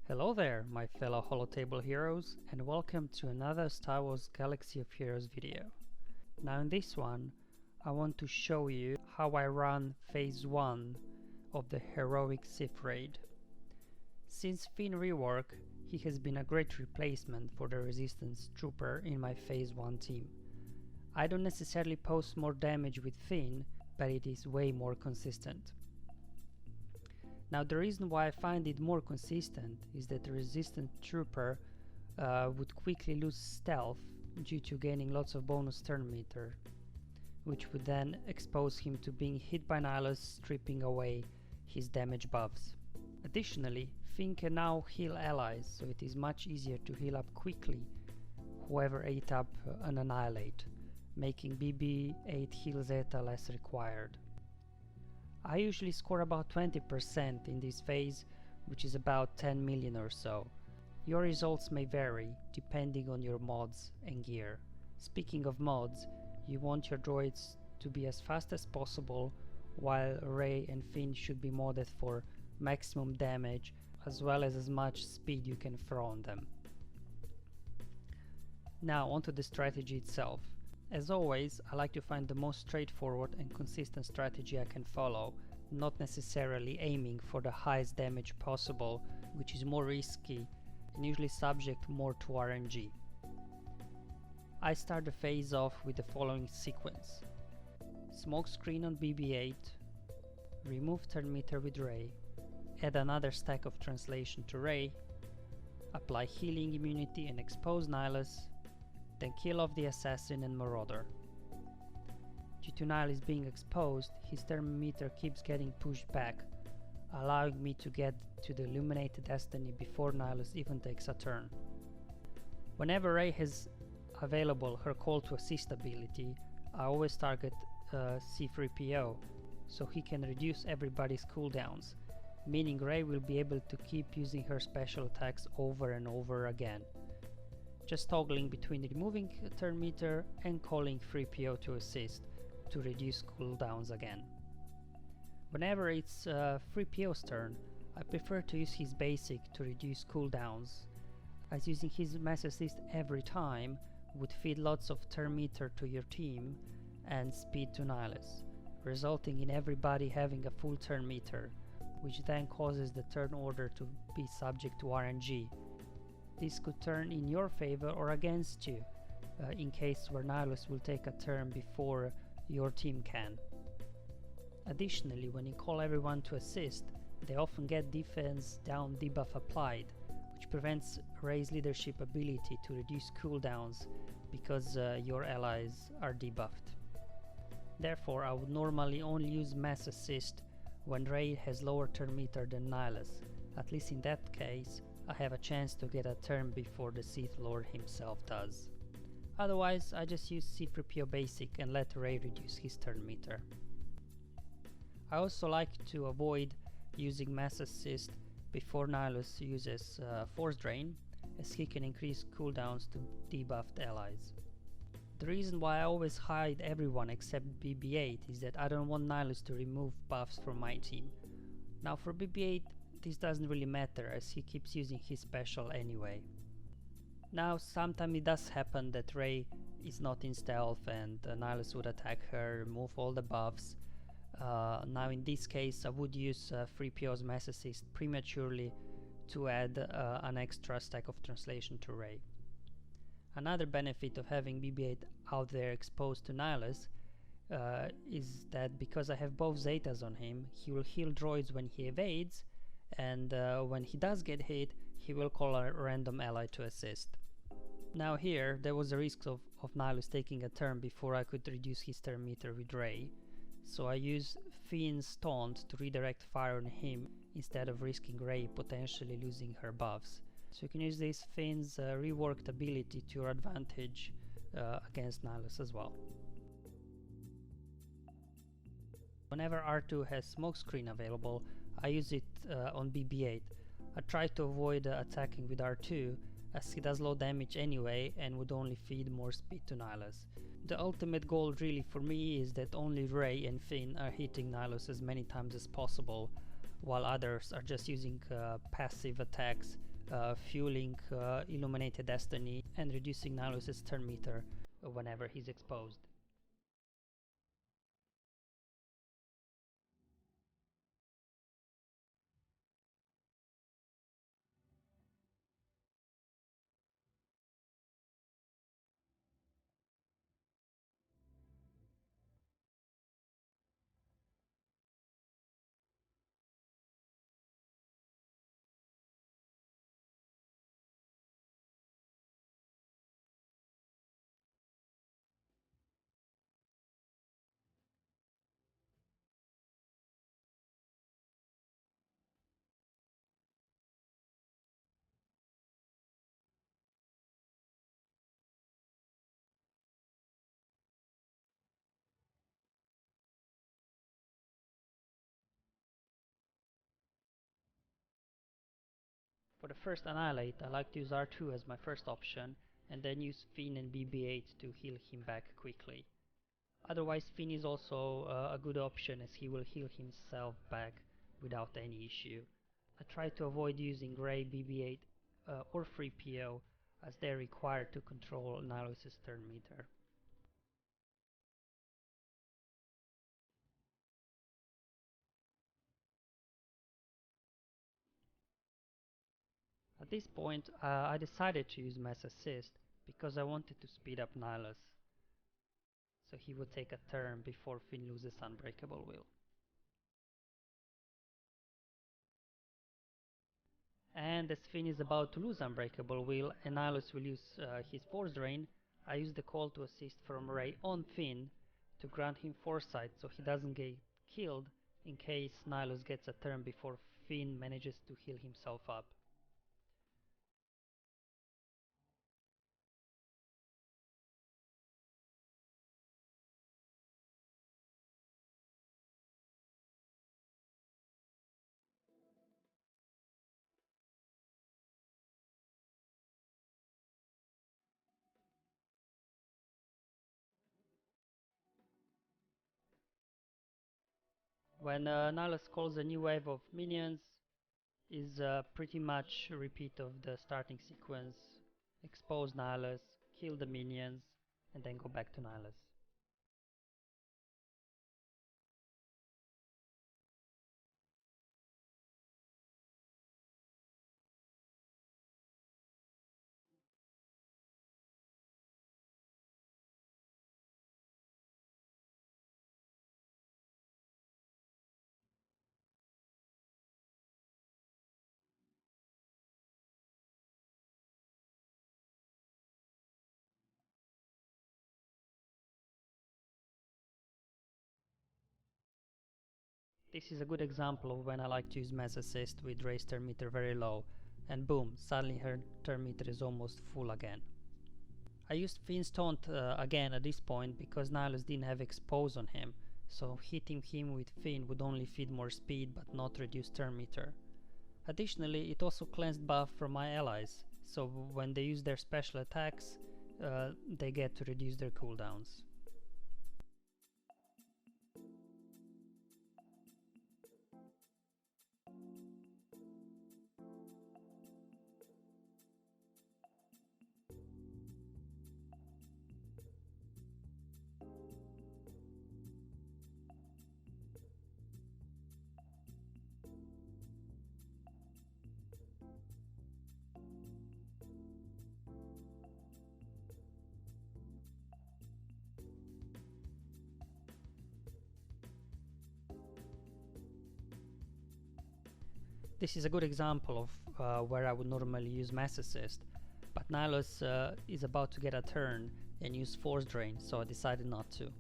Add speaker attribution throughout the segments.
Speaker 1: Hello there, my fellow Holotable heroes, and welcome to another Star Wars Galaxy of Heroes video. Now in this one, I want to show you how I run Phase 1 of the heroic Sith raid. Since Finn rework, he has been a great replacement for the Resistance Trooper in my Phase 1 team. I don't necessarily post more damage with Finn, but it is way more consistent. Now the reason why I find it more consistent is that the Resistance Trooper would quickly lose stealth due to gaining lots of bonus turn meter, which would then expose him to being hit by Nihilus, stripping away his damage buffs. Additionally, Finn can now heal allies, so it is much easier to heal up quickly whoever ate up an Annihilate, making BB-8 heal Zeta less required. I usually score about 20% in this phase, which is about 10 million or so. Your results may vary depending on your mods and gear. Speaking of mods, you want your droids to be as fast as possible, while Rey and Finn should be modded for maximum damage as well as much speed you can throw on them. Now onto the strategy itself. As always, I like to find the most straightforward and consistent strategy I can follow, not necessarily aiming for the highest damage possible, which is more risky and usually subject more to RNG. I start the phase off with the following sequence: smokescreen on BB-8, remove turn meter with Rey, add another stack of translation to Rey, apply healing immunity and expose Nihilus, then kill off the assassin and marauder. Due to Nihilus being exposed, his turn meter keeps getting pushed back, allowing me to get to the Illuminated Destiny before Nihilus even takes a turn. Whenever Rey has available her call to assist ability, I always target C3PO, so he can reduce everybody's cooldowns, meaning Rey will be able to keep using her special attacks over and over again, just toggling between removing turn meter and calling 3PO to assist to reduce cooldowns again. Whenever it's 3PO's turn, I prefer to use his basic to reduce cooldowns, as using his mass assist every time would feed lots of turn meter to your team and speed to Nihilus, resulting in everybody having a full turn meter, which then causes the turn order to be subject to RNG. This could turn in your favor or against you, in case where Nihilus will take a turn before your team can. Additionally, when you call everyone to assist, they often get defense down debuff applied, which prevents Rey's leadership ability to reduce cooldowns because your allies are debuffed. Therefore, I would normally only use mass assist when Rey has lower turn meter than Nihilus. At least in that case, I have a chance to get a turn before the Sith Lord himself does. Otherwise, I just use C3PO basic and let Rey reduce his turn meter. I also like to avoid using mass assist before Nihilus uses force drain, as he can increase cooldowns to debuffed allies. The reason why I always hide everyone except BB-8 is that I don't want Nihilus to remove buffs from my team. Now for BB-8, this doesn't really matter, as he keeps using his special anyway. Now sometimes it does happen that Rey is not in stealth and Nihilus would attack her, remove all the buffs. Now in this case I would use 3PO's mass assist prematurely to add an extra stack of translation to Rey. Another benefit of having BB-8 out there exposed to Nihilus is that because I have both zetas on him, he will heal droids when he evades, and when he does get hit, he will call a random ally to assist. Now here, there was a risk of Nihilus taking a turn before I could reduce his turn meter with Rey, so I use Finn's taunt to redirect fire on him instead of risking Rey potentially losing her buffs. So you can use this Finn's reworked ability to your advantage against Nihilus as well. Whenever R2 has smokescreen available, I use it on BB-8. I try to avoid attacking with R2, as he does low damage anyway and would only feed more speed to Nihilus. The ultimate goal really for me is that only Rey and Finn are hitting Nihilus as many times as possible, while others are just using passive attacks fueling Illuminated Destiny and reducing Nihilus' turn meter whenever he's exposed. For the first Annihilate, I like to use R2 as my first option, and then use Finn and BB-8 to heal him back quickly. Otherwise, Finn is also a good option as he will heal himself back without any issue. I try to avoid using Grey, BB-8 or 3PO as they're required to control Nihilus' turn meter. At this point, I decided to use Mass Assist because I wanted to speed up Nihilus, so he would take a turn before Finn loses Unbreakable Will. And as Finn is about to lose Unbreakable Will and Nihilus will use his Force Drain, I use the call to assist from Rey on Finn to grant him Foresight so he doesn't get killed in case Nihilus gets a turn before Finn manages to heal himself up. When Nihilus calls a new wave of minions, is pretty much a repeat of the starting sequence. Expose Nihilus, kill the minions, and then go back to Nihilus. This is a good example of when I like to use Mass Assist with Rey's turn meter very low, and boom, suddenly her turn meter is almost full again. I used Finn's Taunt again at this point because Nihilus didn't have Expose on him, so hitting him with Finn would only feed more speed but not reduce turn meter. Additionally, it also cleansed buff from my allies, so when they use their special attacks, they get to reduce their cooldowns. This is a good example of where I would normally use Mass Assist, but Nihilus is about to get a turn and use Force Drain, so I decided not to.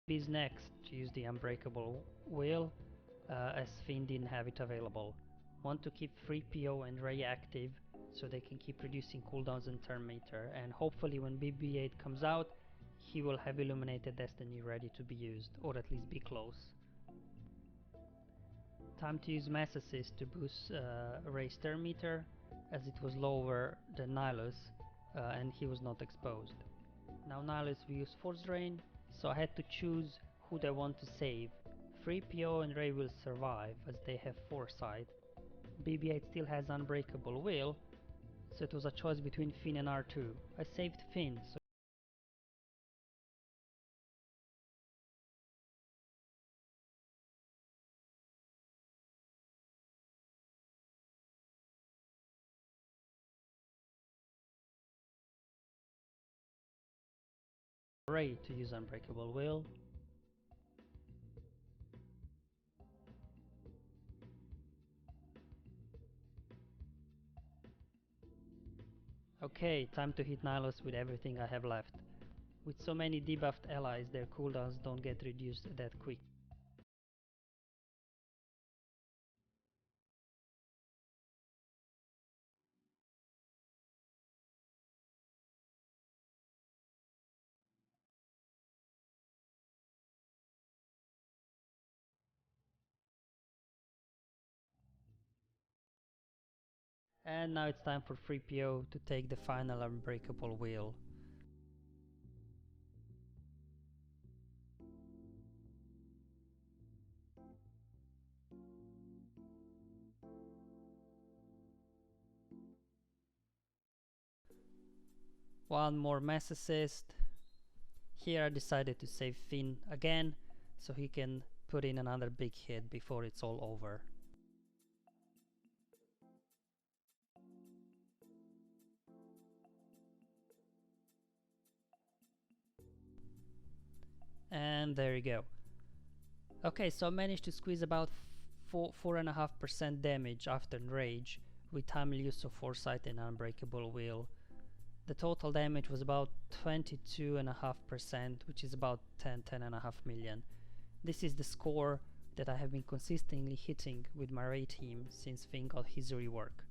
Speaker 1: Is next to use the unbreakable wheel, as Finn didn't have it available. Want to keep 3PO and Rey active so they can keep reducing cooldowns and turn meter, and hopefully when BB-8 comes out he will have Illuminated Destiny ready to be used, or at least be close. Time to use Mass Assist to boost Rey's turn meter, as it was lower than Nihilus and he was not exposed. Now Nihilus will use Force Drain, so I had to choose who they want to save. 3PO and Rey will survive as they have Foresight. BB-8 still has Unbreakable Will, so it was a choice between Finn and R2. I saved Finn, so Rey to use Unbreakable Will. Okay, time to hit Nihilus with everything I have left. With so many debuffed allies, their cooldowns don't get reduced that quick. And now it's time for 3PO to take the final Unbreakable Wheel. One more Mass Assist. Here I decided to save Finn again, so he can put in another big hit before it's all over. And there you go. Okay, so I managed to squeeze about 4.5% damage after Enrage with timely use of Foresight and Unbreakable Will. The total damage was about 22.5%, which is about 10.5 million. This is the score that I have been consistently hitting with my Rey team since Finn got his rework.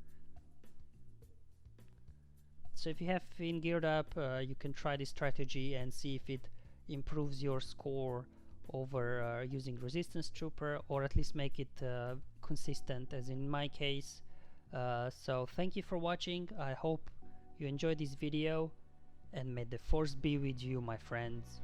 Speaker 1: So if you have Finn geared up, you can try this strategy and see if it improves your score over using Resistance Trooper, or at least make it consistent as in my case. So thank you for watching. I hope you enjoyed this video, and may the Force be with you, my friends.